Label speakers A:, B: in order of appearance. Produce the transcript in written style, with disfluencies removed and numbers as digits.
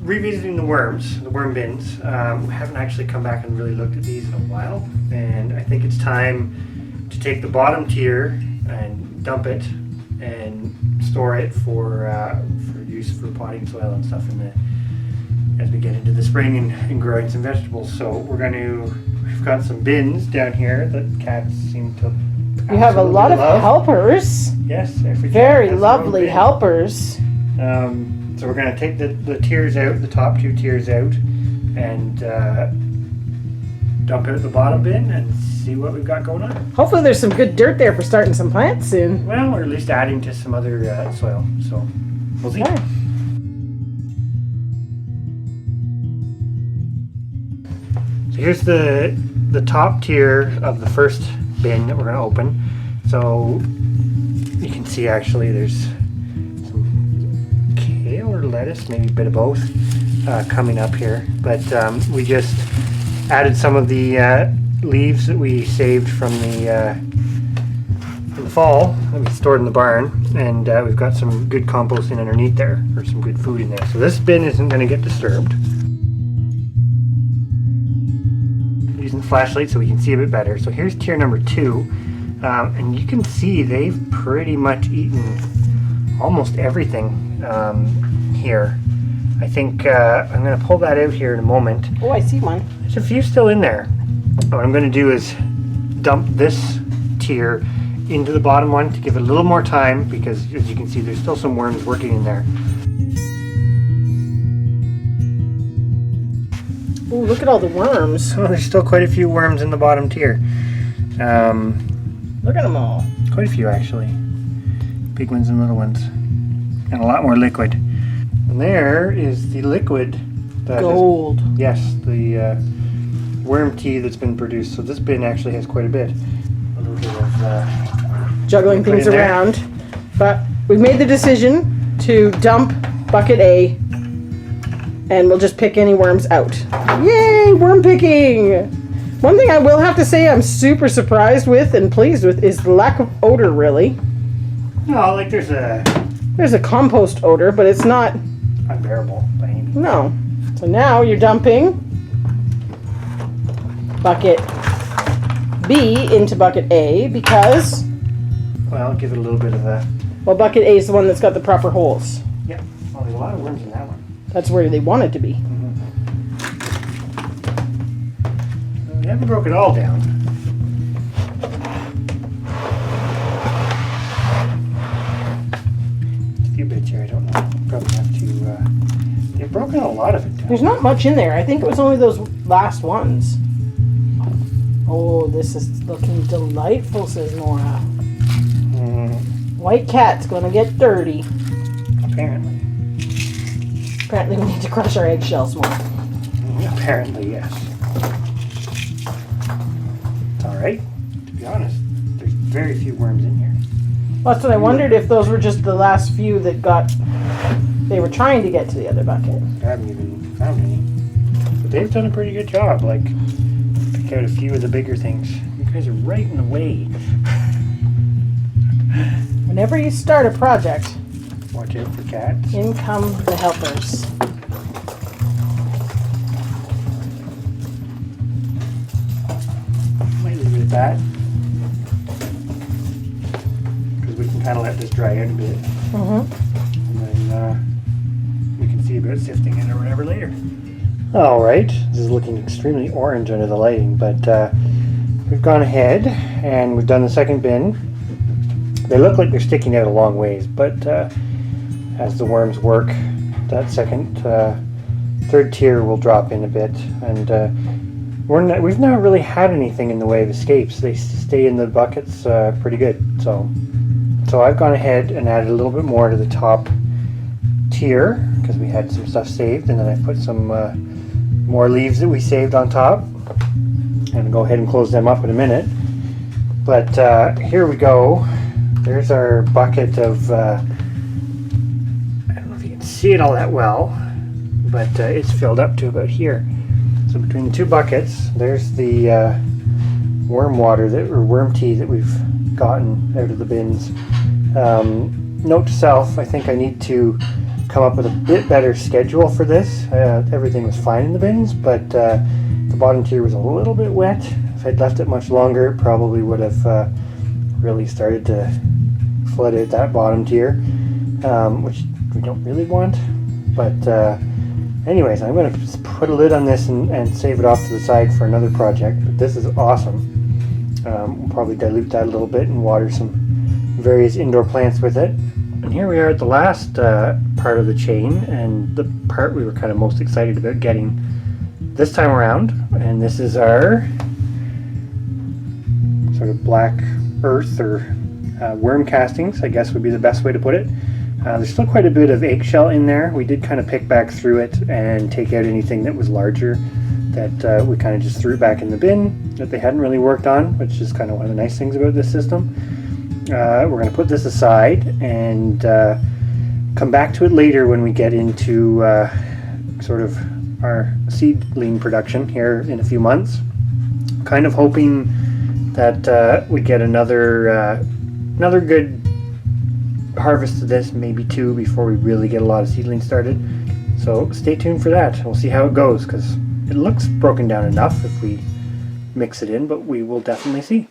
A: revisiting the worm bins. We haven't actually come back and really looked at these in a while, and I think it's time to take the bottom tier and dump it and store it for use for potting soil and stuff as we get into the spring and growing some vegetables. So we've got some bins down here that cats seem to.
B: You have a lot of helpers.
A: Yes,
B: very lovely helpers.
A: So we're going to take the tiers out, the top 2 tiers out, and dump out the bottom bin and see what we've got going on.
B: Hopefully there's some good dirt there for starting some plants soon.
A: Well, or at least adding to some other soil. So we'll see.
B: Okay.
A: So here's the top tier of the first bin that we're going to open. So you can see actually there's some kale or lettuce, maybe a bit of both, coming up here. But we just added some of the leaves that we saved from the fall that we stored in the barn, and we've got some good composting underneath there, or some good food in there. So this bin isn't going to get disturbed. Using the flashlight so we can see a bit better. So here's tier number 2, and you can see they've pretty much eaten almost everything here. I think I'm going to pull that out here in a moment.
B: Oh, I see one.
A: There's a few still in there. What I'm going to do is dump this tier into the bottom one to give it a little more time, because as you can see there's still some worms working in there.
B: Oh, look at all the worms.
A: Oh, there's still quite a few worms in the bottom tier.
B: Look at them all.
A: Quite a few actually. Big ones and little ones. And a lot more liquid. And there is the liquid.
B: Gold.
A: Yes, the worm tea that's been produced. So this bin actually has quite a bit. A little bit of
B: juggling things around. But we've made the decision to dump bucket A, and we'll just pick any worms out. Yay, worm picking! One thing I will have to say I'm super surprised with and pleased with is the lack of odor, really.
A: No, like there's
B: a compost odor, but it's not
A: unbearable by any means.
B: No. So now you're dumping bucket B into bucket A because,
A: well, give it a little bit of a...
B: well, bucket A is the one that's got the proper holes.
A: Yep. Well, there's a lot of worms in that one.
B: That's where they want it to be.
A: We haven't broke it all down. A few bits here, I don't know. Probably have to... they've broken a lot of it down.
B: There's not much in there. I think it was only those last ones. Oh, this is looking delightful, says Nora. White cat's gonna get dirty.
A: Apparently.
B: Apparently we need to crush our eggshells more.
A: Apparently, yes. It's alright. To be honest, there's very few worms in here.
B: Well, that's what I wondered, if those were just the last few that they were trying to get to the other bucket.
A: I haven't even found any. But they've done a pretty good job, like, pick out a few of the bigger things. You guys are right in the way.
B: Whenever you start a project,
A: watch out for cats.
B: In come the helpers.
A: Might leave it at that, because we can kind of let this dry out a bit, and then we can see about sifting it or whatever later. All right, this is looking extremely orange under the lighting, but we've gone ahead and we've done the second bin. They look like they're sticking out a long ways, but as the worms work, that third tier will drop in a bit, and we've not really had anything in the way of escapes. They stay in the buckets pretty good. So I've gone ahead and added a little bit more to the top tier because we had some stuff saved, and then I put some more leaves that we saved on top. I'm going to go ahead and close them up in a minute. But here we go. There's our bucket of, I don't know if you can see it all that well, but it's filled up to about here. So between the two buckets, there's the worm water, or worm tea that we've gotten out of the bins. Note to self, I think I need to come up with a bit better schedule for this. Everything was fine in the bins, but the bottom tier was a little bit wet. If I'd left it much longer, it probably would have really started to flood out that bottom tier, which we don't really want. But anyways, I'm going to just put a lid on this and save it off to the side for another project. But this is awesome. We'll probably dilute that a little bit and water some various indoor plants with it. And here we are at the last part of the chain, and the part we were kind of most excited about getting this time around. And this is our sort of black earth or worm castings, I guess would be the best way to put it. There's still quite a bit of eggshell in there. We did kind of pick back through it and take out anything that was larger that we kind of just threw back in the bin that they hadn't really worked on, which is kind of one of the nice things about this system. We're going to put this aside and come back to it later when we get into sort of our seedling production here in a few months. Kind of hoping that we get another good harvest of this, maybe 2, before we really get a lot of seedlings started. So stay tuned for that. We'll see how it goes, because it looks broken down enough if we mix it in, but we will definitely see.